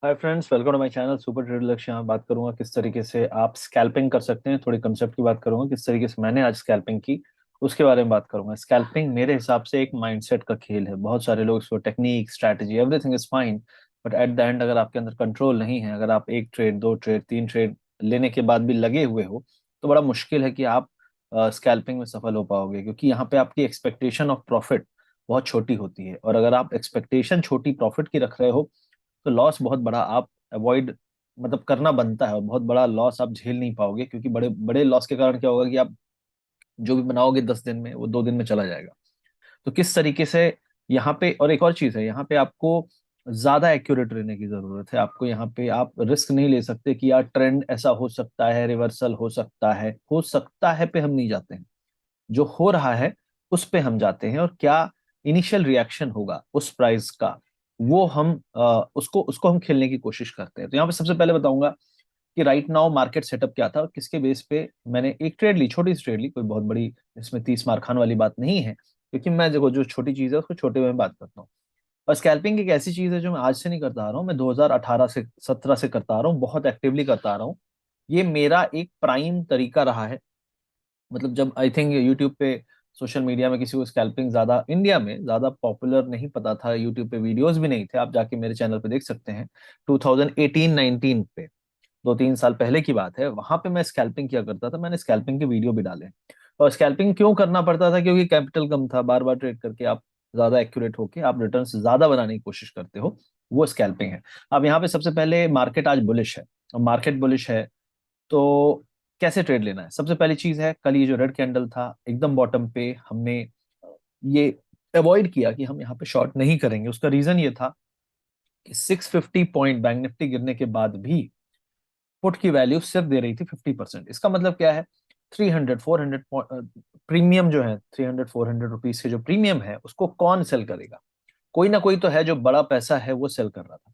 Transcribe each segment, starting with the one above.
Hi friends, welcome to my channel super trade Lakshya. यहाँ बात करूंगा किस तरीके से आप स्कैल्पिंग कर सकते हैं। थोड़ी कंसेप्ट की बात करूंगा, किस तरीके से मैंने आज स्कैल्पिंग की उसके बारे में बात करूंगा। स्कैल्पिंग मेरे हिसाब से एक माइंडसेट का खेल है। बहुत सारे लोग इसको technique, strategy, everything is fine, but at the end अगर आपके अंदर कंट्रोल नहीं है, अगर आप एक ट्रेड, दो ट्रेड, तीन ट्रेड लेने के बाद भी लगे हुए हो, तो बड़ा मुश्किल है कि आप स्कैल्पिंग में सफल हो पाओगे, क्योंकि यहाँ पे आपकी एक्सपेक्टेशन ऑफ प्रॉफिट बहुत छोटी होती है। और अगर आप एक्सपेक्टेशन छोटी प्रॉफिट की रख रहे हो, तो लॉस बहुत बड़ा आप अवॉइड मतलब करना बनता है, और बहुत बड़ा लॉस आप झेल नहीं पाओगे, क्योंकि बड़े बड़े लॉस के कारण क्या होगा कि आप जो भी बनाओगे 10 दिन में, वो 2 दिन में चला जाएगा। तो किस तरीके से यहाँ पे, और एक और चीज है, यहाँ पे आपको ज्यादा एक्यूरेट रहने की जरूरत है। आपको यहाँ पे आप रिस्क नहीं ले सकते कि यार ट्रेंड ऐसा हो सकता है, रिवर्सल हो सकता है पे हम नहीं जाते हैं। जो हो रहा है उस पे हम जाते हैं, और क्या इनिशियल रिएक्शन होगा उस प्राइस का, वो हम उसको उसको हम खेलने की कोशिश करते हैं। तो यहाँ पे सबसे पहले बताऊंगा कि राइट नाउ मार्केट सेटअप क्या था और किसके बेस पे मैंने एक ट्रेड ली, छोटी सी ट्रेड ली, कोई बहुत बड़ी इसमें 30 मार खान वाली बात नहीं है, क्योंकि मैं देखो जो छोटी चीज है उसको छोटे में बात करता हूँ। और स्कैल्पिंग एक ऐसी चीज है जो मैं आज से नहीं करता आ रहा हूँ, मैं 2018 से 17 से करता आ रहा हूँ, बहुत एक्टिवली करता आ रहा हूँ। ये मेरा एक प्राइम तरीका रहा है। मतलब जब आई थिंक यूट्यूब पे, सोशल मीडिया में किसी को स्कैल्पिंग ज्यादा इंडिया में ज्यादा पॉपुलर नहीं पता था, यूट्यूब पे वीडियोस भी नहीं थे, आप जाके मेरे चैनल पे देख सकते हैं। 2018-19 पे, 2-3 साल पहले की बात है, वहां पे मैं स्कैल्पिंग किया करता था, मैंने स्कैल्पिंग के वीडियो भी डाले। और स्कैल्पिंग क्यों करना पड़ता था? क्योंकि कैपिटल कम था, बार बार ट्रेड करके आप ज्यादा एक्यूरेट होके आप रिटर्न ज्यादा बनाने की कोशिश करते हो, वो स्कैल्पिंग है। अब यहाँ पे सबसे पहले मार्केट आज बुलिश है, और मार्केट बुलिश है तो कैसे ट्रेड लेना है? सबसे पहली चीज है, कल ये जो रेड कैंडल था एकदम बॉटम पे, हमने ये अवॉइड किया कि हम यहाँ पे शॉर्ट नहीं करेंगे। उसका रीजन ये था कि 650 पॉइंट बैंक निफ्टी गिरने के बाद भी पुट की वैल्यू सिर्फ दे रही थी 50%। इसका मतलब क्या है? 300-400 प्रीमियम जो है, 300-400 रुपीज के जो प्रीमियम है, उसको कौन सेल करेगा? कोई ना कोई तो है जो बड़ा पैसा है वो सेल कर रहा था।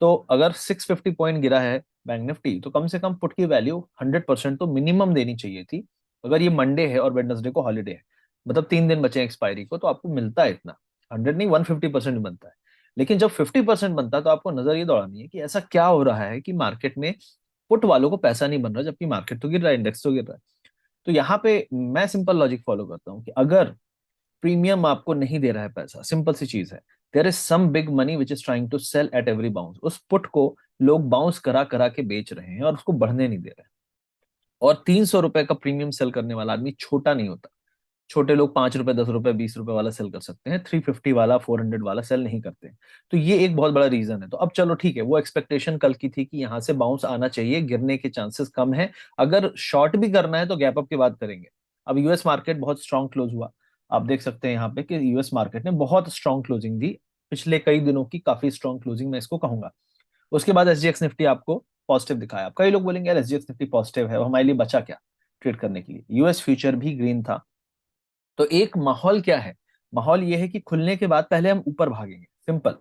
तो अगर 650 पॉइंट गिरा है बैंक निफ्टी, तो कम से कम पुट की वैल्यू 100% तो मिनिमम देनी चाहिए थी। अगर ये मंडे है और वेडनेसडे को हॉलीडे है, मतलब 3 दिन बचे एक्सपायरी को, तो आपको मिलता है इतना। 100 नहीं, 150% बनता है। लेकिन जब 50% बनता है, तो आपको नजर ये दौड़ानी है कि ऐसा क्या हो रहा है कि मार्केट में पुट वालों को पैसा नहीं बन रहा, जबकि मार्केट तो गिर रहा है, इंडेक्स तो गिर रहा है। तो यहाँ पे मैं सिंपल लॉजिक फॉलो करता हूँ कि अगर प्रीमियम आपको नहीं दे रहा है पैसा, सिंपल सी चीज है, there is some big money which is trying to sell at every bounce. उस पुट को लोग बाउंस करा करा के बेच रहे हैं और उसको बढ़ने नहीं दे रहे हैं। और 300 रुपए का प्रीमियम सेल करने वाला आदमी छोटा नहीं होता। छोटे लोग 5 रुपए, 10 रुपए, 20 रुपए वाला सेल कर सकते हैं, 350 वाला, 400 वाला सेल नहीं करते हैं। तो ये एक बहुत बड़ा रीजन है। तो अब चलो ठीक है, वो एक्सपेक्टेशन कल की थी कि यहाँ से बाउंस आना चाहिए, गिरने के चांसेस कम है। अगर शॉर्ट भी करना है तो गैप अप की बात करेंगे। अब यूएस मार्केट बहुत स्ट्रांग क्लोज हुआ। आप देख सकते हैं यहाँ पे कि यूएस मार्केट ने बहुत स्ट्रांग क्लोजिंग दी, पिछले कई दिनों की काफी स्ट्रांग क्लोजिंग मैं इसको कहूंगा। उसके बाद एसजीएक्स निफ्टी आपको पॉजिटिव दिखाया। अब कई लोग बोलेंगे यार एसजीएक्स निफ्टी पॉजिटिव है, हमारे लिए बचा क्या ट्रेड करने के लिए? यूएस फ्यूचर भी ग्रीन था। तो एक माहौल क्या है? माहौल ये है कि खुलने के बाद पहले हम ऊपर भागेंगे, सिंपल।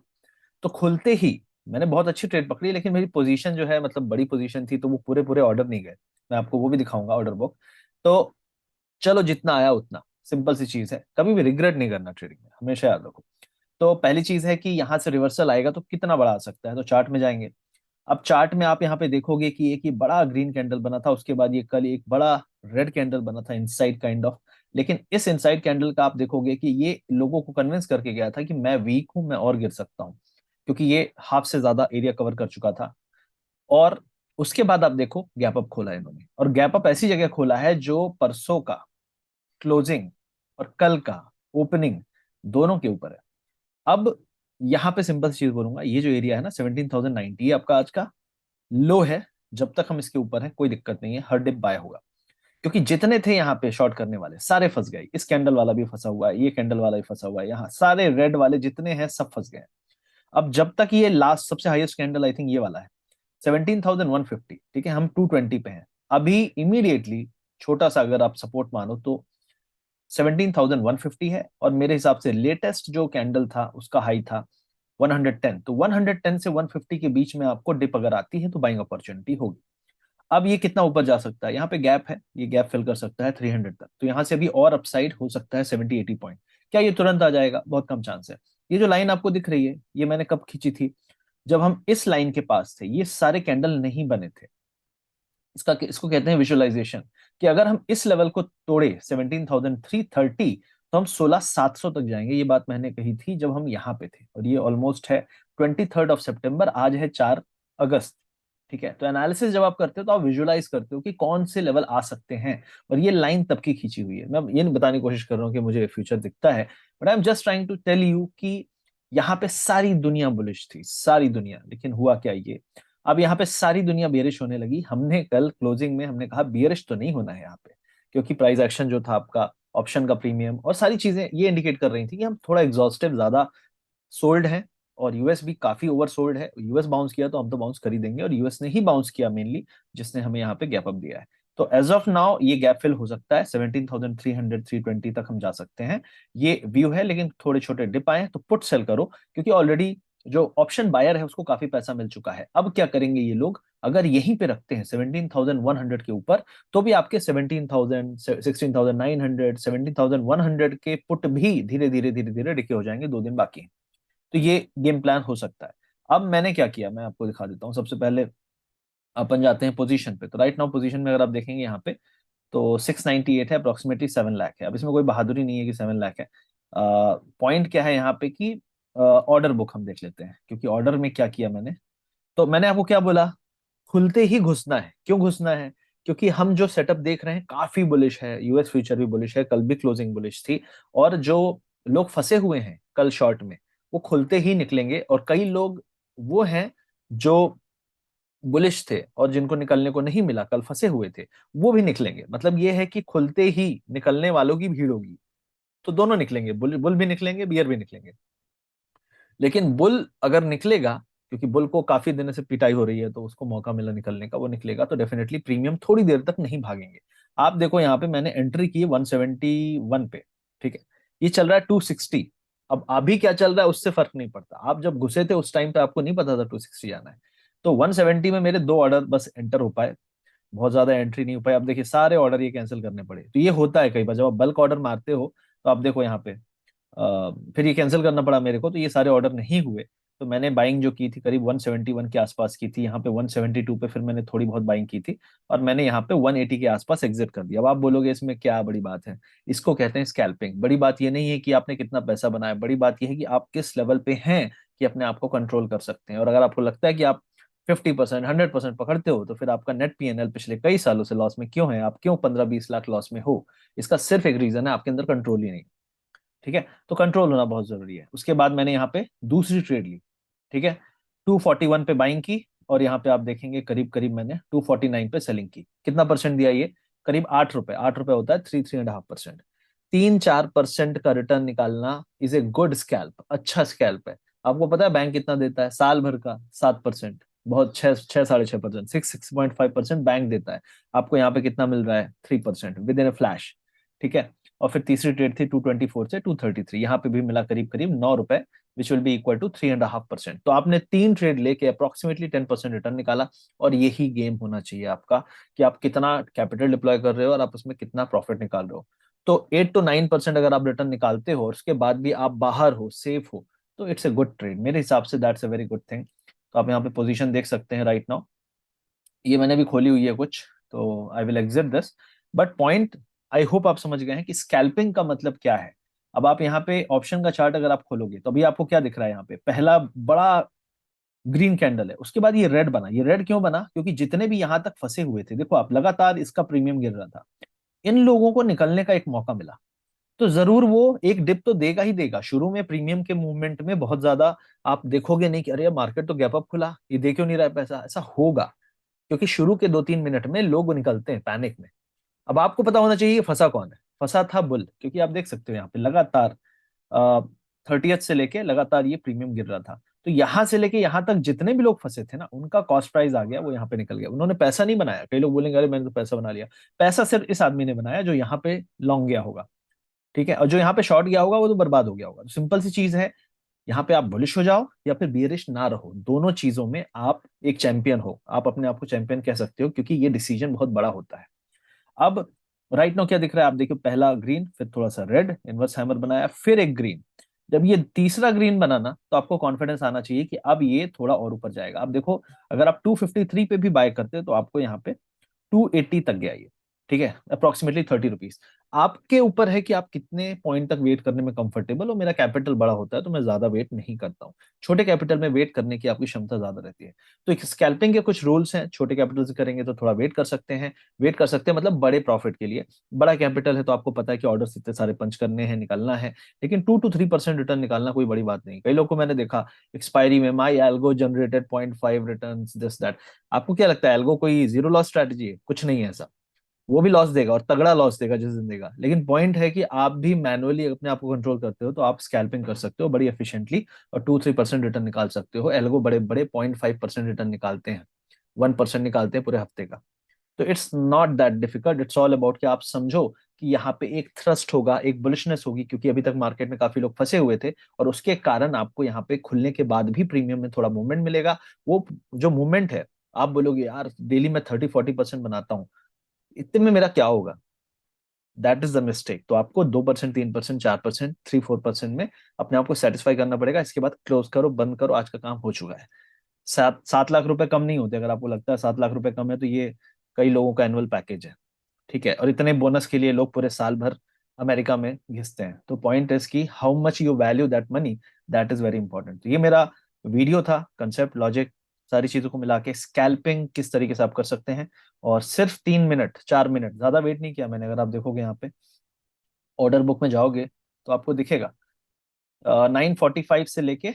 तो खुलते ही मैंने बहुत अच्छी ट्रेड पकड़ी, लेकिन मेरी पोजीशन जो है, मतलब बड़ी पोजीशन थी, तो वो पूरे पूरे ऑर्डर नहीं गए। मैं आपको वो भी दिखाऊंगा ऑर्डर बुक। तो चलो, जितना आया उतना, सिंपल सी चीज है। कभी भी रिग्रेट नहीं करना ट्रेडिंग में, हमेशा याद रखो। तो पहली चीज है कि यहाँ से रिवर्सल आएगा तो कितना बड़ा आ सकता है, तो चार्ट में जाएंगे। अब चार्ट में आप यहाँ पे देखोगे कि एक ही बड़ा ग्रीन कैंडल बना था, उसके बाद ये कल एक बड़ा रेड कैंडल बना था, इनसाइड काइंड ऑफ। लेकिन इस इनसाइड कैंडल का आप देखोगे कि ये लोगों को कन्विंस करके गया था कि मैं वीक हूं, मैं और गिर सकता हूं, क्योंकि ये हाफ से ज्यादा एरिया कवर कर चुका था। और उसके बाद आप देखो गैप अप खोला है इन्होंने, और गैप अप ऐसी जगह खोला है जो परसों का क्लोजिंग और कल का ओपनिंग दोनों के ऊपर है। अब यहाँ पे सिंपल सी चीज बोलूंगा, ये जो एरिया है ना, 17,090 आपका आज का लो है। जब तक हम इसके ऊपर हैं कोई दिक्कत नहीं है, हर डिप बाय होगा। क्योंकि जितने थे यहाँ पे शॉर्ट करने वाले सारे फंस गए। इस कैंडल वाला भी फंसा हुआ है, ये कैंडल वाला भी फंसा हुआ है, यहाँ सारे रेड वाले जितने हैं सब फंस गए। अब जब तक ये लास्ट सबसे हाईएस्ट कैंडल आई थिंक ये वाला है, 17,150, ठीक है, हम 220 पे हैं अभी। इमीडिएटली छोटा सा अगर आप सपोर्ट मानो तो 17,150 है, और मेरे हिसाब से लेटेस्ट जो कैंडल था उसका हाई था 110। तो 110 से 150 के बीच में आपको डिप अगर आती है तो बाइंग अपॉर्चुनिटी होगी। अब ये कितना ऊपर जा सकता है? यहाँ पे गैप है, ये गैप फिल कर सकता है 300 तक, तो यहाँ से अभी और अपसाइड हो सकता है 70-80 पॉइंट। क्या ये तुरंत आ जाएगा? बहुत कम चांस है। ये जो लाइन आपको दिख रही है, ये मैंने कब खींची थी? जब हम इस लाइन के पास थे, ये सारे कैंडल नहीं बने थे। इसको कहते हैं विजुअलाइजेशन, कि अगर हम इस लेवल को तोड़े 17,330, तो हम 16,700 तक जाएंगे। ये बात मैंने कही थी जब हम यहाँ पे थे, और ये ऑलमोस्ट है 23 सितंबर, आज है 4 अगस्त। ठीक है, तो एनालिसिस जब आप करते हो तो आप विजुअलाइज करते हो कि कौन से लेवल आ सकते हैं, और ये लाइन तब की खींची हुई है। मैं ये नहीं बताने की कोशिश कर रहा हूँ कि मुझे फ्यूचर दिखता है, but I am just trying to tell you कि यहाँ पे सारी दुनिया बुलिश थी, सारी दुनिया। लेकिन हुआ क्या, ये अब यहाँ पे सारी दुनिया बियरिश होने लगी। हमने कल क्लोजिंग में हमने कहा बियरिश तो नहीं होना है यहाँ पे, क्योंकि प्राइस एक्शन जो था आपका, ऑप्शन का प्रीमियम और सारी चीजें ये इंडिकेट कर रही थी कि हम थोड़ा एग्जॉस्टिव ज्यादा सोल्ड है, और यूएस भी काफी ओवर सोल्ड है। यूएस बाउंस किया तो हम तो बाउंस कर ही देंगे, और यूएस ने ही बाउंस किया मेनली, जिसने हमें यहाँ पे गैप अप दिया है। तो एज ऑफ नाउ ये गैप फिल हो सकता है, 17,300 320 तक हम जा सकते हैं, ये व्यू है। लेकिन थोड़े छोटे डिप आए तो पुट सेल करो, क्योंकि ऑलरेडी जो ऑप्शन बायर है उसको काफी पैसा मिल चुका है। अब क्या करेंगे ये लोग, अगर यहीं पे रखते हैं 17,100 के ऊपर, तो भी आपके 17,000, 16,900, 17,100 के पुट भी धीरे धीरे धीरे धीरे डिके हो जाएंगे, 2 दिन बाकी हैं। तो ये गेम प्लान हो सकता है। अब मैंने क्या किया, मैं आपको दिखा देता हूँ। सबसे पहले अपन जाते हैं पोजीशन पे। तो राइट नाउ पोजीशन में अगर आप देखेंगे यहाँ पे, तो 698 है, अप्रोक्सीमेटली 7 लाख है। अब इसमें कोई बहादुरी नहीं है कि 7 लाख है। पॉइंट क्या है यहाँ पे कि ऑर्डर बुक हम देख लेते हैं, क्योंकि ऑर्डर में क्या किया मैंने। तो मैंने आपको क्या बोला, खुलते ही घुसना है। क्यों घुसना है, क्योंकि हम जो सेटअप देख रहे हैं काफी बुलिश है, यूएस फ्यूचर भी बुलिश है, कल भी क्लोजिंग बुलिश थी। और जो लोग फंसे हुए हैं कल शॉर्ट में, वो खुलते ही निकलेंगे। और कई लोग वो हैं जो बुलिश थे और जिनको निकलने को नहीं मिला, कल फंसे हुए थे, वो भी निकलेंगे। मतलब ये है कि खुलते ही निकलने वालों की भीड़ होगी। तो दोनों निकलेंगे, बुल बुल भी निकलेंगे, बियर भी निकलेंगे। लेकिन बुल अगर निकलेगा, क्योंकि बुल को काफी दिनों से पिटाई हो रही है, तो उसको मौका मिला निकलने का, वो निकलेगा तो डेफिनेटली प्रीमियम थोड़ी देर तक नहीं भागेंगे। आप देखो यहाँ पे मैंने एंट्री की 171 पे, ठीक है, ये चल रहा है 260। अब अभी क्या चल रहा है उससे फर्क नहीं पड़ता, आप जब घुसे थे उस टाइम पे आपको नहीं पता था 260 आना है। तो 170 में मेरे 2 ऑर्डर बस एंटर हो पाए, बहुत ज्यादा एंट्री नहीं हो पाई। अब देखिए सारे ऑर्डर ये कैंसिल करने पड़े। तो ये होता है कई बार जब आप बल्क ऑर्डर मारते हो। तो आप देखो यहाँ पे फिर ये कैंसिल करना पड़ा मेरे को, तो ये सारे ऑर्डर नहीं हुए। तो मैंने बाइंग जो की थी करीब 171 के आसपास की थी, यहाँ पे 172 पे फिर मैंने थोड़ी बहुत बाइंग की थी, और मैंने यहाँ पे 180 के आसपास एग्जिट कर दिया। अब आप बोलोगे इसमें क्या बड़ी बात है, इसको कहते हैं स्कैल्पिंग। बड़ी बात ये नहीं है कि आपने कितना पैसा बनाया, बड़ी बात ये है कि आप किस लेवल पे हैं कि अपने आप को कंट्रोल कर सकते हैं। और अगर आपको लगता है कि आप 50%, 100% पकड़ते हो, तो फिर आपका नेट पीएनएल पिछले कई सालों से लॉस में क्यों है, आप क्यों 15-20 लाख लॉस में हो, इसका सिर्फ एक रीजन है, आपके अंदर कंट्रोल ही नहीं। ठीक है, तो कंट्रोल होना बहुत जरूरी है। उसके बाद मैंने यहाँ पे दूसरी ट्रेड ली, ठीक है, 241 पे बाइंग की, और यहाँ पे आप देखेंगे करीब करीब मैंने 249 पे सेलिंग की। कितना परसेंट दिया ये, करीब 8 रुपए। 8 रुपए होता है 3-3.5%। 3-4% का रिटर्न निकालना इज ए गुड स्कैल्प, अच्छा स्कैल्प है। आपको पता है बैंक कितना देता है साल भर का, 7%। बहुत 6-6.5%, 6.5% बैंक देता है। आपको यहाँ पे कितना मिल रहा है, 3% विद इन ए फ्लैश। ठीक है, और फिर तीसरी ट्रेड थी 224 से 233, यहाँ पे भी मिला करीब करीब 9 रुपए, which will be equal to 3.5%। तो आपने 3 ट्रेड लेके अप्रोक्सीमेटली 10% रिटर्न निकाला। और यही गेम होना चाहिए आपका, कि आप कितना कैपिटल डिप्लॉय कर रहे हो और आप उसमें कितना प्रॉफिट निकाल रहे हो। तो 8 to 9% अगर आप रिटर्न निकालते हो और उसके बाद भी आप बाहर हो, सेफ हो, तो इट्स ए गुड ट्रेड मेरे हिसाब से, that's a very good thing. तो आप यहाँ पे पोजीशन देख सकते हैं राइट नाउ, ये मैंने भी खोली हुई है कुछ, तो I will exit this. But point I hope आप समझ गए हैं कि स्कैल्पिंग का मतलब क्या है। अब आप यहाँ पे ऑप्शन का चार्ट अगर आप खोलोगे, तो अभी आपको क्या दिख रहा है, यहाँ पे पहला बड़ा ग्रीन कैंडल है, उसके बाद ये रेड बना। ये रेड क्यों बना, क्योंकि जितने भी यहाँ तक फंसे हुए थे, देखो आप लगातार इसका प्रीमियम गिर रहा था, इन लोगों को निकलने का एक मौका मिला। तो जरूर वो एक डिप तो देगा ही देगा। शुरू में प्रीमियम के मूवमेंट में बहुत ज्यादा आप देखोगे नहीं कि अरे मार्केट तो गैप अप खुला, ये दे क्यों नहीं रहा है पैसा, ऐसा होगा, क्योंकि शुरू के 2-3 मिनट में लोग निकलते हैं पैनिक में। अब आपको पता होना चाहिए फंसा कौन है, फंसा था बुल, क्योंकि आप देख सकते हो यहाँ पे लगातार 30th से लेके लगातार ये प्रीमियम गिर रहा था। तो यहां से लेके यहां तक जितने भी लोग फंसे थे ना, उनका कॉस्ट प्राइस आ गया, वो यहाँ पे निकल गया। उन्होंने पैसा नहीं बनाया। कई लोग बोलेंगे अरे मैंने तो पैसा बना लिया, पैसा सिर्फ इस आदमी ने बनाया जो यहाँ पे लॉन्ग गया होगा, ठीक है, और जो यहाँ पे शॉर्ट गया होगा वो तो बर्बाद हो गया होगा। तो सिंपल सी चीज है, यहाँ पे आप बुलिश हो जाओ या फिर बियरिश ना रहो, दोनों चीजों में आप एक चैंपियन हो, आप अपने आप को चैंपियन कह सकते हो, क्योंकि ये डिसीजन बहुत बड़ा होता है। अब राइट नाउ क्या दिख रहा है, आप देखिए पहला ग्रीन, फिर थोड़ा सा रेड इनवर्स हैमर बनाया, फिर एक ग्रीन। जब ये तीसरा ग्रीन बना ना, तो आपको कॉन्फिडेंस आना चाहिए कि अब ये थोड़ा और ऊपर जाएगा। अब देखो, अगर आप 253 पे भी बाय करते हैं तो आपको यहाँ पे 280 तक गया ये, ठीक है, अप्रोक्सीमेटली 30 रुपीज। आपके ऊपर है कि आप कितने पॉइंट तक वेट करने में कंफर्टेबल हो। मेरा कैपिटल बड़ा होता है तो मैं ज्यादा वेट नहीं करता हूँ। छोटे कैपिटल में वेट करने की आपकी क्षमता ज्यादा रहती है। तो एक स्कैल्पिंग के कुछ रूल्स हैं। छोटे कैपिटल से करेंगे तो थोड़ा वेट कर सकते हैं। वेट कर सकते हैं मतलब बड़े प्रॉफिट के लिए। बड़ा कैपिटल है तो आपको पता है कि ऑर्डर इतने सारे पंच करने हैं, निकालना है। लेकिन 2 to 3% रिटर्न निकालना कोई बड़ी बात नहीं। कई लोग को मैंने देखा एक्सपायरी में my algo generated 0.5 return this that. आपको क्या लगता है एल्गो कोई जीरो लॉस स्ट्रैटेजी है? कुछ नहीं है ऐसा। वो भी लॉस देगा और तगड़ा लॉस देगा जिस दिन देगा। लेकिन पॉइंट है कि आप भी मैनुअली अपने आप को कंट्रोल करते हो तो आप स्कैल्पिंग कर सकते हो बड़ी एफिशिएंटली और 2-3% रिटर्न निकाल सकते हो। एल्गो बड़े बड़े 0.5% रिटर्न निकालते हैं, 1% निकालते हैं पूरे हफ्ते का। तो it's not that difficult. It's all about कि आप समझो कि यहाँ पे एक थ्रस्ट होगा, एक बुलिशनेस होगी, क्योंकि अभी तक मार्केट में काफी लोग फंसे हुए थे और उसके कारण आपको यहाँ पे खुलने के बाद भी प्रीमियम में थोड़ा मूवमेंट मिलेगा। वो जो मूवमेंट है, आप बोलोगे यार डेली में 30-40% बनाता हूँ, इतने में मेरा क्या होगा? That is the mistake. तो आपको 2%, 3%, 4%, 3-4% में अपने आप को सेटिस्फाई करना पड़ेगा। इसके बाद क्लोज करो, बंद करो, आज का काम हो चुका है। 7-7 लाख रुपए कम नहीं होते। अगर आपको लगता है 7 लाख रुपए कम है तो ये कई लोगों का एनुअल पैकेज है, ठीक है। और इतने बोनस के लिए लोग पूरे साल भर अमेरिका में घिसते हैं। तो पॉइंट इज की how much you value that money, that is very important. तो ये मेरा वीडियो था, कंसेप्ट, लॉजिक, सारी चीजों को मिला के स्कैल्पिंग किस तरीके से आप कर सकते हैं। और सिर्फ 3 मिनट, 4 मिनट, ज्यादा वेट नहीं किया मैंने। अगर आप देखोगे यहाँ पे ऑर्डर बुक में जाओगे तो आपको दिखेगा 9:45 से लेके,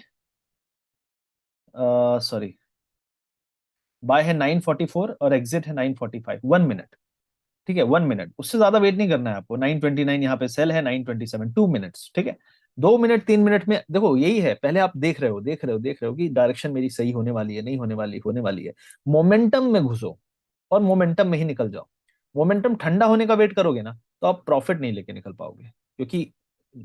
सॉरी, बाय है 9:44 और एग्जिट है 9:45, 1 मिनट, ठीक है, 1 मिनट। उससे ज्यादा वेट नहीं करना है आपको। 9:29 यहाँ पे सेल है, 9:27, 2 मिनट्स, ठीक है। 2 मिनट, 3 मिनट में देखो, यही है, पहले आप देख रहे हो, देख रहे हो, देख रहे हो कि डायरेक्शन मेरी सही होने वाली है, नहीं होने वाली, होने वाली है। मोमेंटम में घुसो और मोमेंटम में ही निकल जाओ। मोमेंटम ठंडा होने का वेट करोगे ना तो आप प्रॉफिट नहीं लेके निकल पाओगे, क्योंकि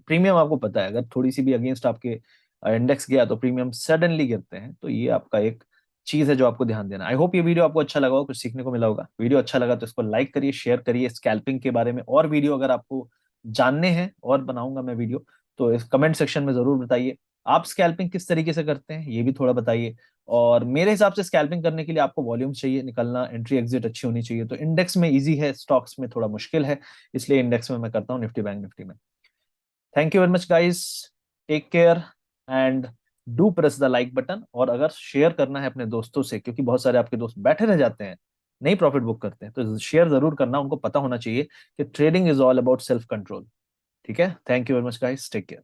प्रीमियम आपको पता है, अगर थोड़ी सी भी अगेंस्ट आपके इंडेक्स गया तो प्रीमियम सडनली गिरते हैं। तो ये आपका एक चीज है जो आपको ध्यान देना। आई होप ये वीडियो आपको अच्छा लगा हो, कुछ सीखने को मिला होगा। वीडियो अच्छा लगा तो इसको लाइक करिए, शेयर करिए। स्कैल्पिंग के बारे में और वीडियो अगर आपको जानने हैं और बनाऊंगा मैं वीडियो, तो इस कमेंट सेक्शन में जरूर बताइए। आप स्कैल्पिंग किस तरीके से करते हैं ये भी थोड़ा बताइए। और मेरे हिसाब से स्कैल्पिंग करने के लिए आपको वॉल्यूम चाहिए निकलना, एंट्री एग्जिट अच्छी होनी चाहिए। तो इंडेक्स में इजी है, स्टॉक्स में थोड़ा मुश्किल है, इसलिए इंडेक्स में मैं करता हूँ, निफ्टी बैंक निफ्टी में। Thank you very much guys, take care and do press the like button. और अगर शेयर करना है अपने दोस्तों से, क्योंकि बहुत सारे आपके दोस्त बैठे रह जाते हैं, नहीं प्रॉफिट बुक करते हैं, तो शेयर जरूर करना। उनको पता होना चाहिए कि trading is all about self control. ठीक है, thank you very much guys, take care.